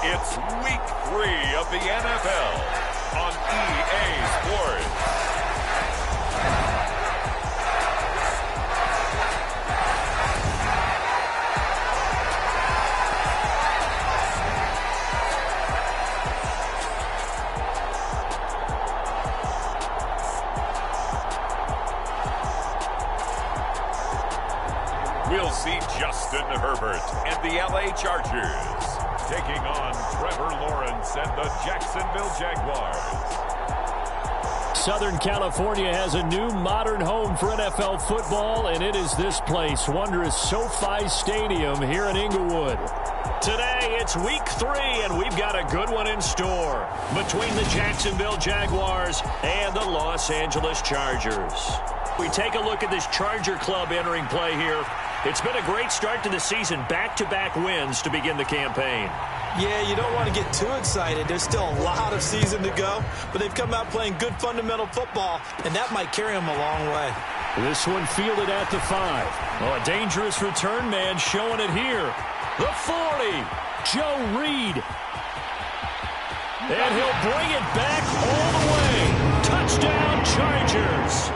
It's Week 3 of the NFL on EA Sports. We'll see Justin Herbert and the LA Chargers taking on Trevor Lawrence and the Jacksonville Jaguars. Southern California has a new modern home for NFL football, and it is this place, wondrous SoFi Stadium here in Inglewood. Today, it's Week 3, and we've got a good one in store between the Jacksonville Jaguars and the Los Angeles Chargers. We take a look at this Charger club entering play here. It's been a great start to the season, back-to-back wins to begin the campaign. Yeah, you don't want to get too excited. There's still a lot of season to go, but they've come out playing good fundamental football, and that might carry them a long way. This one fielded at the 5. Oh, a dangerous return man showing it here. The 40, Joe Reed. And he'll bring it back all the way. Touchdown, Chargers.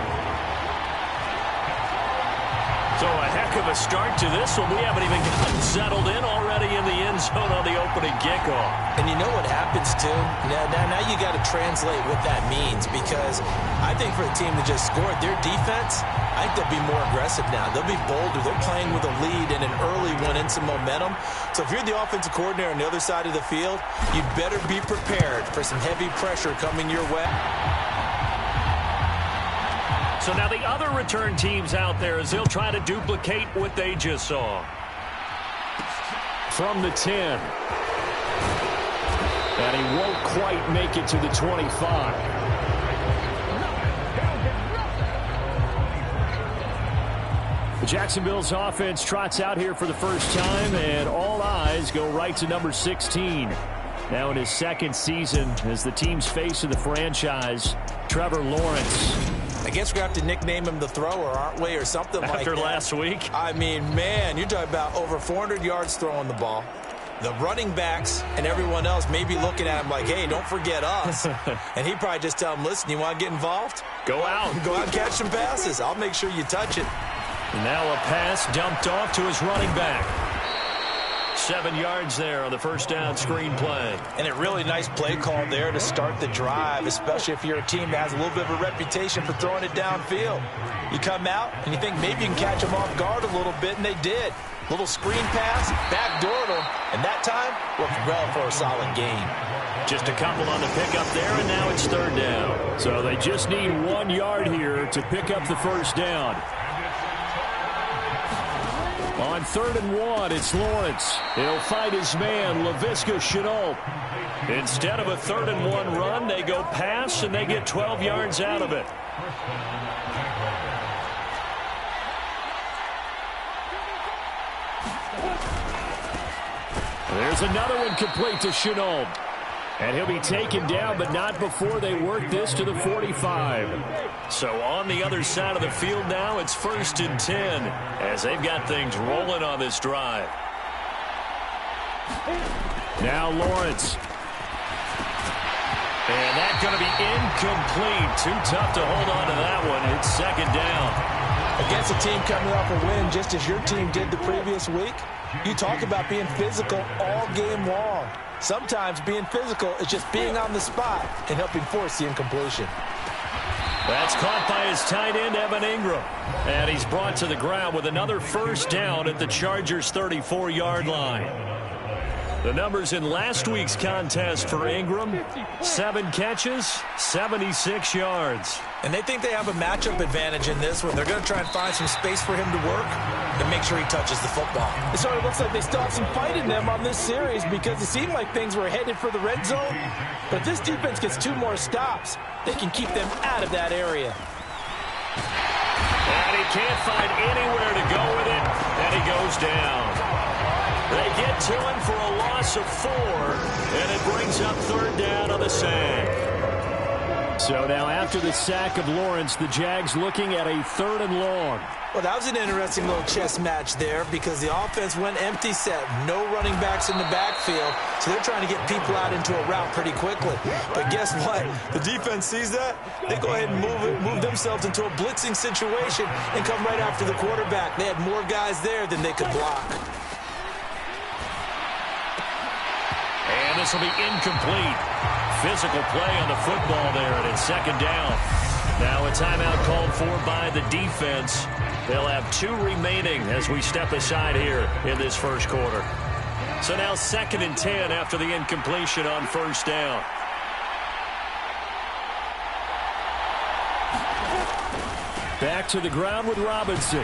So a heck of a start to this one. We haven't even gotten settled in already in the end zone on the opening kickoff. And you know what happens, too? Now you got to translate what that means, because I think for a team that just scored, their defense, I think they'll be more aggressive now. They'll be bolder. They're playing with a lead and an early one and some momentum. So if you're the offensive coordinator on the other side of the field, you better be prepared for some heavy pressure coming your way. So now the other return teams out there as they'll try to duplicate what they just saw. From the 10. And he won't quite make it to the 25. Jacksonville's offense trots out here for the first time, and all eyes go right to number 16. Now in his second season as the team's face of the franchise, Trevor Lawrence. I guess we're going to have to nickname him the thrower, aren't we, or something like that. After last week? I mean, man, you're talking about over 400 yards throwing the ball. The running backs and everyone else may be looking at him like, hey, don't forget us. And he'd probably just tell him, listen, you want to get involved? Go out. Go out and catch some passes. I'll make sure you touch it. Now a pass dumped off to his running back. 7 yards there on the first down screen play. And a really nice play call there to start the drive, especially if you're a team that has a little bit of a reputation for throwing it downfield. You come out and you think maybe you can catch them off guard a little bit, and they did. Little screen pass, backdoor them, and that time worked well for a solid gain. Just a couple on the pickup there, and now it's third down. So they just need 1 yard here to pick up the first down. On 3rd and 1, it's Lawrence. He'll fight his man, Laviska Shenault. Instead of a 3rd and 1 run, they go pass, and they get 12 yards out of it. There's another one complete to Shenault. And he'll be taken down, but not before they work this to the 45. So on the other side of the field now, it's 1st and 10 as they've got things rolling on this drive. Now Lawrence. And that's going to be incomplete. Too tough to hold on to that one. It's 2nd down. Against a team coming off a win just as your team did the previous week, you talk about being physical all game long. Sometimes being physical is just being on the spot and helping force the incompletion. That's caught by his tight end, Evan Ingram. And he's brought to the ground with another first down at the Chargers' 34-yard line. The numbers in last week's contest for Ingram, 7 catches, 76 yards. And they think they have a matchup advantage in this one. They're going to try and find some space for him to work and make sure he touches the football. It sort of looks like they still have some fight in them on this series because it seemed like things were headed for the red zone. But if this defense gets 2 more stops, they can keep them out of that area. And he can't find anywhere to go with it, and he goes down. They get to him for a loss of 4, and it brings up 3rd down on the sag. So now after the sack of Lawrence, the Jags looking at a 3rd and long. Well, that was an interesting little chess match there because the offense went empty set. No running backs in the backfield, so they're trying to get people out into a route pretty quickly. But guess what? The defense sees that. They go ahead and move themselves into a blitzing situation and come right after the quarterback. They had more guys there than they could block. And this will be incomplete. Physical play on the football there, and it's 2nd down. Now a timeout called for by the defense. They'll have 2 remaining as we step aside here in this first quarter. So now 2nd and 10 after the incompletion on 1st down. Back to the ground with Robinson.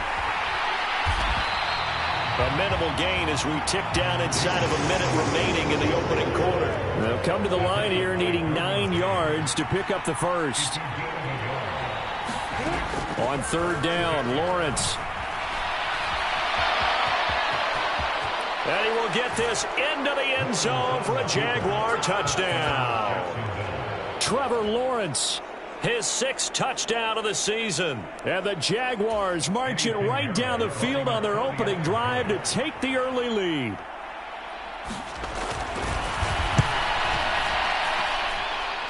A minimal gain as we tick down inside of a minute remaining in the opening quarter. They'll come to the line here needing 9 yards to pick up the first. On 3rd down, Lawrence. And he will get this into the end zone for a Jaguar touchdown. Trevor Lawrence, his 6th touchdown of the season. And the Jaguars march it right down the field on their opening drive to take the early lead.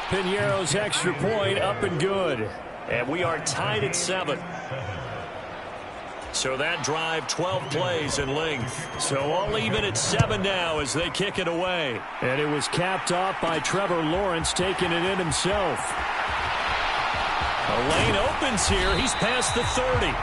Piñeiro's extra point up and good. And we are tied at 7. So that drive, 12 plays in length. So all even at 7 now as they kick it away. And it was capped off by Trevor Lawrence taking it in himself. A lane opens here. He's past the 30.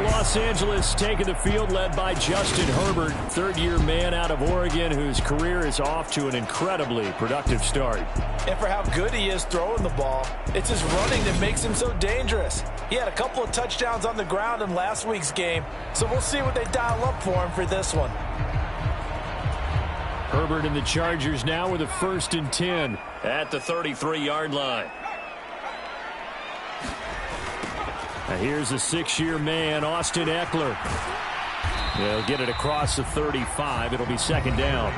Los Angeles taking the field led by Justin Herbert, 3rd-year man out of Oregon whose career is off to an incredibly productive start. And for how good he is throwing the ball, it's his running that makes him so dangerous. He had a couple of touchdowns on the ground in last week's game, so we'll see what they dial up for him for this one. Herbert and the Chargers now with a 1st and 10 at the 33-yard line. Now here's a 6-year man, Austin Eckler. They'll get it across the 35. It'll be 2nd down.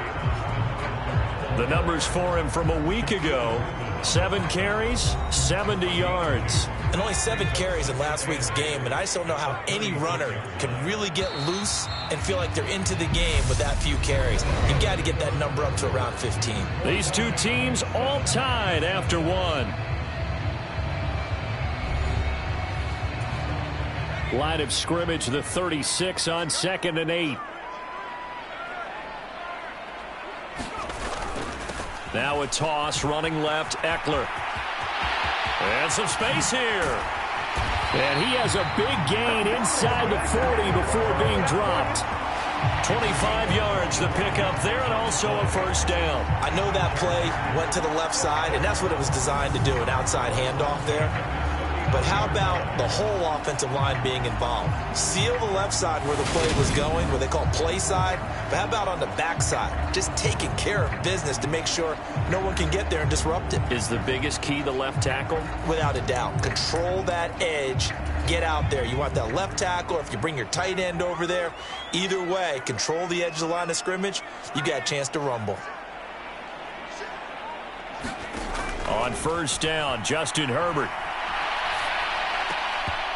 The numbers for him from a week ago, 7 carries, 70 yards. And only 7 carries in last week's game, and I just don't know how any runner can really get loose and feel like they're into the game with that few carries. You've got to get that number up to around 15. These 2 teams all tied after 1. Line of scrimmage, the 36 on 2nd and 8. Now a toss, running left, Eckler. And some space here. And he has a big gain inside the 40 before being dropped. 25 yards the pickup there, and also a 1st down. I know that play went to the left side, and that's what it was designed to do, an outside handoff there. But how about the whole offensive line being involved? Seal the left side where the play was going, where they call play side. But how about on the back side? Just taking care of business to make sure no one can get there and disrupt it. Is the biggest key the left tackle? Without a doubt. Control that edge. Get out there. You want that left tackle. If you bring your tight end over there, either way, control the edge of the line of scrimmage. You got a chance to rumble. On 1st down, Justin Herbert.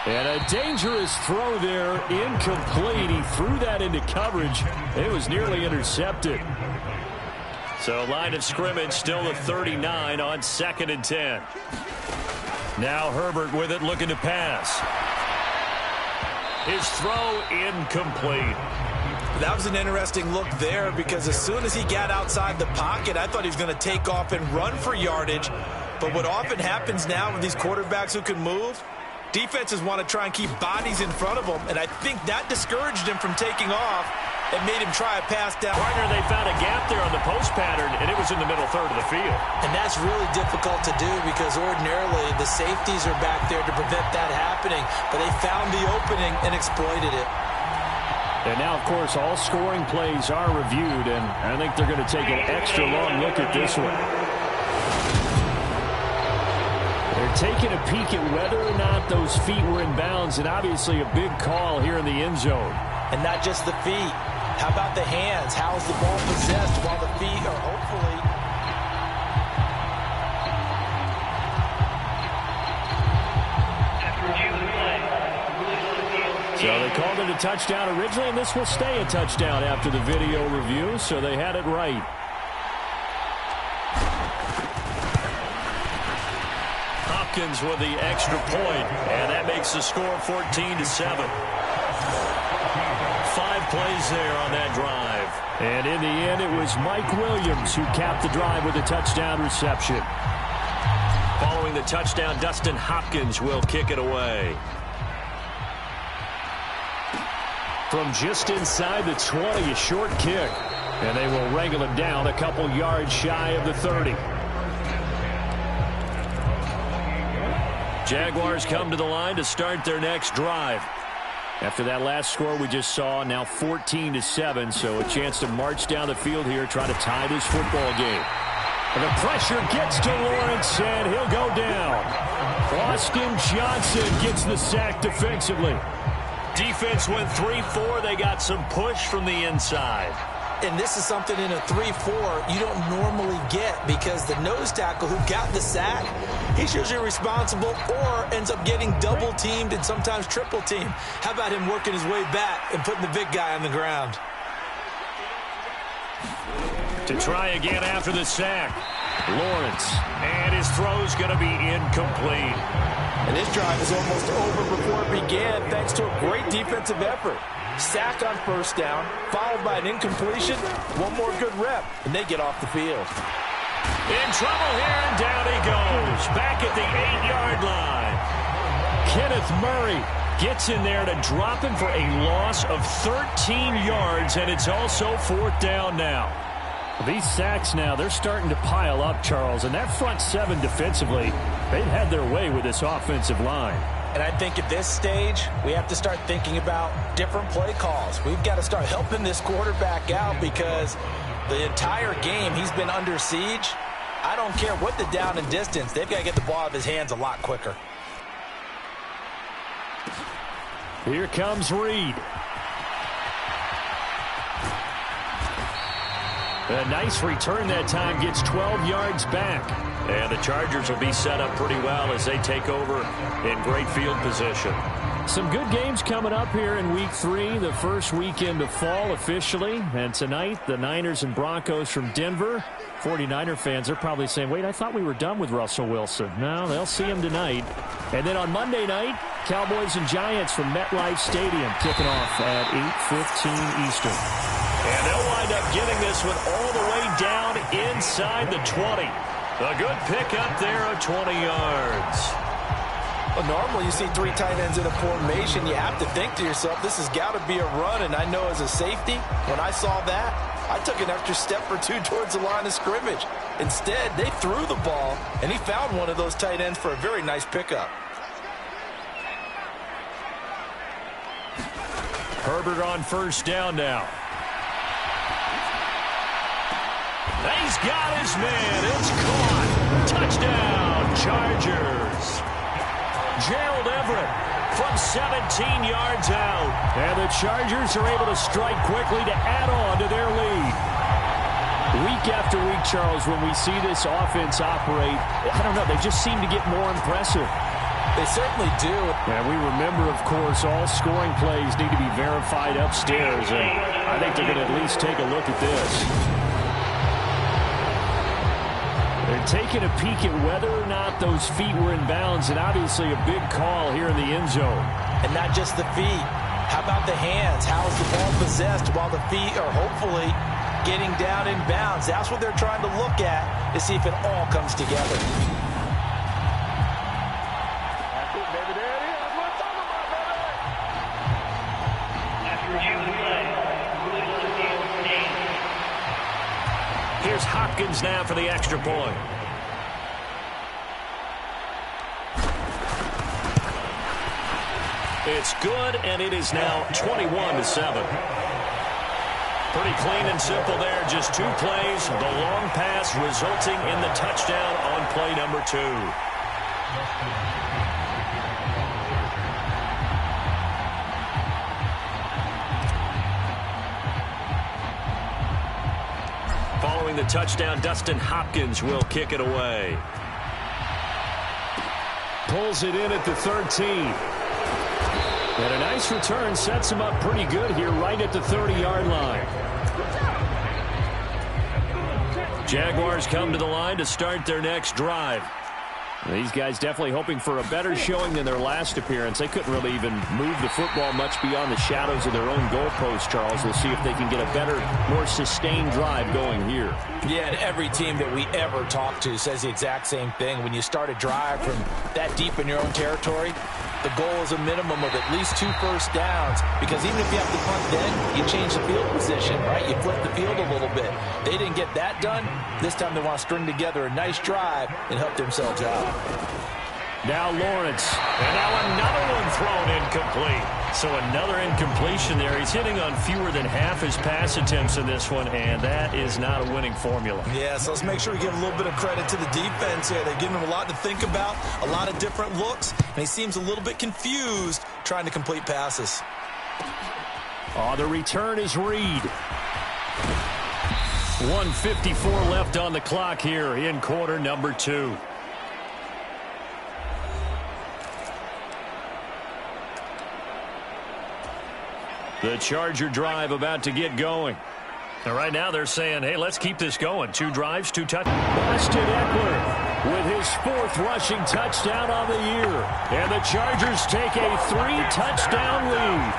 And a dangerous throw there, incomplete. He threw that into coverage. It was nearly intercepted. So line of scrimmage still at 39 on 2nd and 10. Now Herbert with it, looking to pass. His throw incomplete. That was an interesting look there because as soon as he got outside the pocket, I thought he was going to take off and run for yardage. But what often happens now with these quarterbacks who can move, defenses want to try and keep bodies in front of them, and I think that discouraged him from taking off and made him try a pass down. Partner, they found a gap there on the post pattern, and it was in the middle 3rd of the field. And that's really difficult to do because ordinarily the safeties are back there to prevent that happening, but they found the opening and exploited it. And now, of course, all scoring plays are reviewed, and I think they're going to take an extra long look at this one. They're taking a peek at whether or not those feet were in bounds, and obviously a big call here in the end zone. And not just the feet. How about the hands? How's the ball possessed while the feet are hopefully... So they called it a touchdown originally, and this will stay a touchdown after the video review, so they had it right. Hopkins with the extra point, and that makes the score 14-7. 5 plays there on that drive. And in the end, it was Mike Williams who capped the drive with a touchdown reception. Following the touchdown, Dustin Hopkins will kick it away. From just inside the 20, a short kick. And they will wrangle it down a couple yards shy of the 30. Jaguars come to the line to start their next drive. After that last score we just saw, now 14-7, so a chance to march down the field here, try to tie this football game. And the pressure gets to Lawrence, and he'll go down. Austin Johnson gets the sack defensively. Defense went 3-4. They got some push from the inside. And this is something in a 3-4 you don't normally get, because the nose tackle who got the sack, he's usually responsible or ends up getting double-teamed and sometimes triple-teamed. How about him working his way back and putting the big guy on the ground? To try again after the sack, Lawrence. And his throw's going to be incomplete. And this drive is almost over before it began thanks to a great defensive effort. Sack on first down, followed by an incompletion, one more good rep, and they get off the field. In trouble here, and down he goes. Back at the 8-yard line. Kenneth Murray gets in there to drop him for a loss of 13 yards, and it's also 4th down now. These sacks now, they're starting to pile up, Charles, and that front 7 defensively, they've had their way with this offensive line. And I think at this stage, we have to start thinking about different play calls. We've got to start helping this quarterback out, because the entire game he's been under siege. I don't care what the down and distance, they've got to get the ball out of his hands a lot quicker. Here comes Reed. A nice return that time, gets 12 yards back. And the Chargers will be set up pretty well as they take over in great field position. Some good games coming up here in Week 3, the first weekend of fall officially. And tonight, the Niners and Broncos from Denver. 49er fans are probably saying, wait, I thought we were done with Russell Wilson. No, they'll see him tonight. And then on Monday night, Cowboys and Giants from MetLife Stadium kicking off at 8:15 Eastern. And they'll wind up getting this one all the way down inside the 20. A good pickup there of 20 yards. Well, normally you see 3 tight ends in a formation. You have to think to yourself, this has got to be a run. And I know as a safety, when I saw that, I took an extra step or 2 towards the line of scrimmage. Instead, they threw the ball, and he found one of those tight ends for a very nice pickup. Herbert on first down now. He's got his man. It's caught. Touchdown, Chargers. Gerald Everett from 17 yards out. And the Chargers are able to strike quickly to add on to their lead. Week after week, Charles, when we see this offense operate, I don't know, they just seem to get more impressive. They certainly do. And we remember, of course, all scoring plays need to be verified upstairs. And I think they're going to at least take a look at this. They're taking a peek at whether or not those feet were in bounds, and obviously a big call here in the end zone. And not just the feet. How about the hands? How is the ball possessed while the feet are hopefully getting down in bounds? That's what they're trying to look at to see if it all comes together. Here's Hopkins now for the extra point. It's good, and it is now 21-7. Pretty clean and simple there. Just 2 plays. The long pass resulting in the touchdown on play number 2. scoring the touchdown. Dustin Hopkins will kick it away. Pulls it in at the 13. And a nice return sets him up pretty good here right at the 30-yard line. Jaguars come to the line to start their next drive. These guys definitely hoping for a better showing than their last appearance. They couldn't really even move the football much beyond the shadows of their own goalpost, Charles. We'll see if they can get a better, more sustained drive going here. Yeah, and every team that we ever talk to says the exact same thing. When you start a drive from that deep in your own territory, the goal is a minimum of at least 2 first downs, because even if you have to punt then, you change the field position, right? You flip the field a little bit. They didn't get that done. This time they want to string together a nice drive and help themselves out. Now Lawrence, and now another one thrown incomplete. So another incompletion there. He's hitting on fewer than half his pass attempts in this one, and that is not a winning formula. Yeah, so let's make sure we give a little bit of credit to the defense here. They're giving him a lot to think about, a lot of different looks, and he seems a little bit confused trying to complete passes. Oh, the return is Reed. 1:54 left on the clock here in quarter number 2. The Charger drive about to get going. And right now they're saying, hey, let's keep this going. 2 drives, 2 touchdowns. Austin Eckler with his 4th rushing touchdown on the year. And the Chargers take a 3-touchdown lead.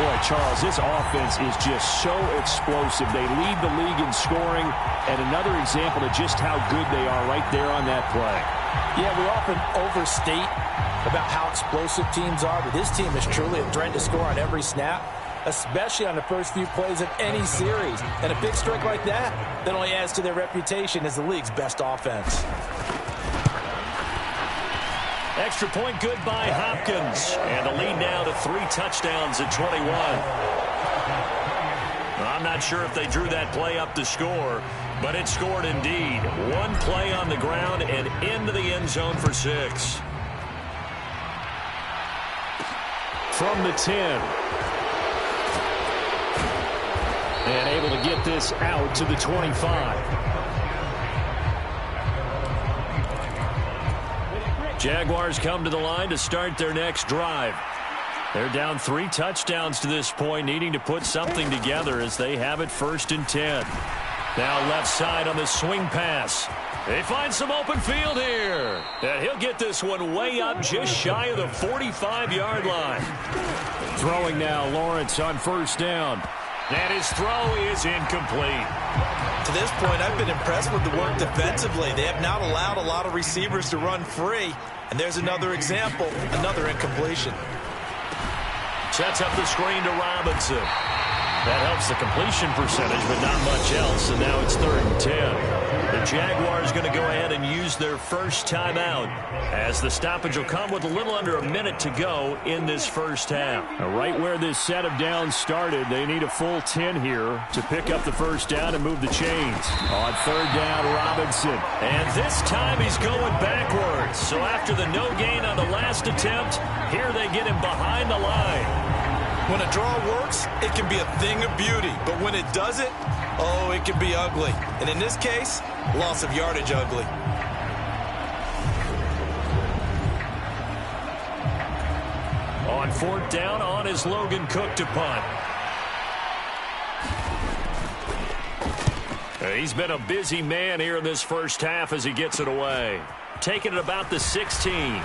Boy, Charles, this offense is just so explosive. They lead the league in scoring, and another example of just how good they are right there on that play. Yeah, we often overstate about how explosive teams are, but this team is truly a threat to score on every snap, especially on the first few plays of any series. And a big strike like that only adds to their reputation as the league's best offense. Extra point good by Hopkins. And the lead now to 3 touchdowns at 21. I'm not sure if they drew that play up to score, but it scored indeed. 1 play on the ground and into the end zone for 6. From the 10. And able to get this out to the 25. Jaguars come to the line to start their next drive. They're down 3 touchdowns to this point, needing to put something together as they have it 1st and 10. Now left side on the swing pass. They find some open field here. And he'll get this one way up just shy of the 45-yard line. Throwing now, Lawrence on 1st down. And his throw is incomplete. To this point, I've been impressed with the work defensively. They have not allowed a lot of receivers to run free. And there's another example, another incompletion. Sets up the screen to Robinson. That helps the completion percentage, but not much else. And now it's 3rd and 10. The Jaguars going to go ahead and use their first timeout, as the stoppage will come with a little under a minute to go in this first half. Now, right where this set of downs started, they need a full 10 here to pick up the first down and move the chains. On 3rd down, Robinson. And this time he's going backwards. So after the no gain on the last attempt, here they get him behind the line. When a draw works, it can be a thing of beauty. But when it doesn't, oh, it can be ugly. And in this case, loss of yardage ugly. On 4th down, on is Logan Cook to punt. He's been a busy man here in this first half as he gets it away. Taking it about the 16.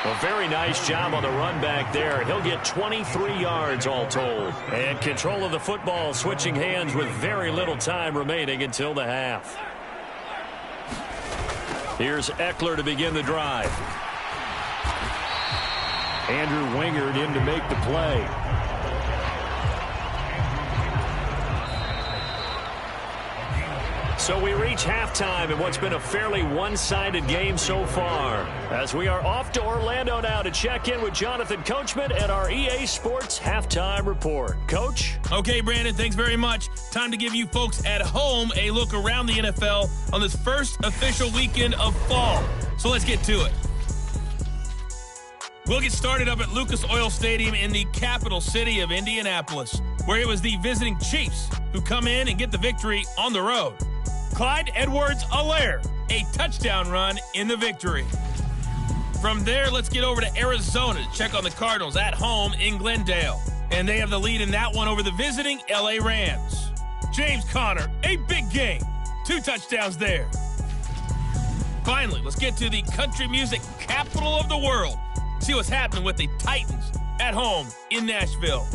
A very nice job on the run back there. He'll get 23 yards all told. And control of the football switching hands with very little time remaining until the half. Here's Eckler to begin the drive. Andrew Wingard in to make the play. So we reach halftime in what's been a fairly one-sided game so far, as we are off to Orlando now to check in with Jonathan Coachman at our EA Sports Halftime Report. Coach? Okay, Brandon, thanks very much. Time to give you folks at home a look around the NFL on this first official weekend of fall. So let's get to it. We'll get started up at Lucas Oil Stadium in the capital city of Indianapolis, where it was the visiting Chiefs who come in and get the victory on the road. Clyde Edwards-Helaire, a touchdown run in the victory. From there, let's get over to Arizona to check on the Cardinals at home in Glendale. And they have the lead in that one over the visiting LA Rams. James Conner, a big game. 2 touchdowns there. Finally, let's get to the country music capital of the world. See what's happening with the Titans at home in Nashville.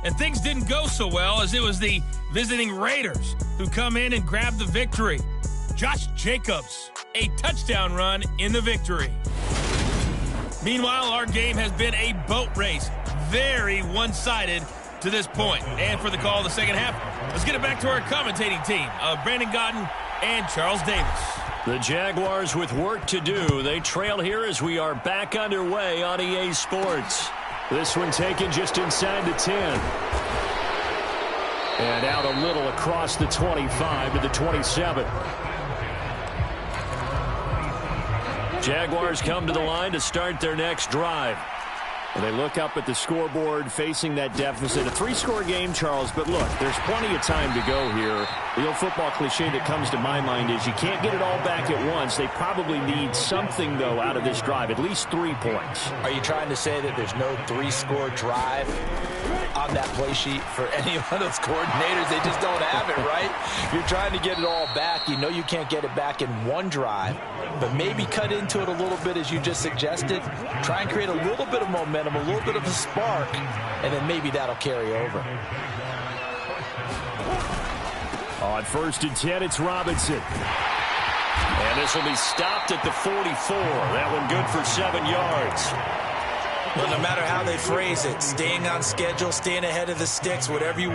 And things didn't go so well, as it was the visiting Raiders who come in and grab the victory. Josh Jacobs, a touchdown run in the victory. Meanwhile, our game has been a boat race. Very one-sided to this point. And for the call of the second half, let's get it back to our commentating team of Brandon Gaudin and Charles Davis. The Jaguars with work to do. They trail here as we are back underway on EA Sports. This one taken just inside the 10. And out a little across the 25 to the 27. Jaguars come to the line to start their next drive. And they look up at the scoreboard facing that deficit. A 3-score game, Charles, but look, there's plenty of time to go here. The old football cliche that comes to my mind is you can't get it all back at once. They probably need something, though, out of this drive, at least 3 points. Are you trying to say that there's no 3-score drive on that play sheet for any one of those coordinators? They just don't have it, right? You're trying to get it all back. You know you can't get it back in one drive, but maybe cut into it a little bit as you just suggested. Try and create a little bit of momentum, a little bit of a spark, and then maybe that'll carry over. On 1st and 10, it's Robinson. And this will be stopped at the 44. That one good for 7 yards. Well, no matter how they phrase it, staying on schedule, staying ahead of the sticks, whatever you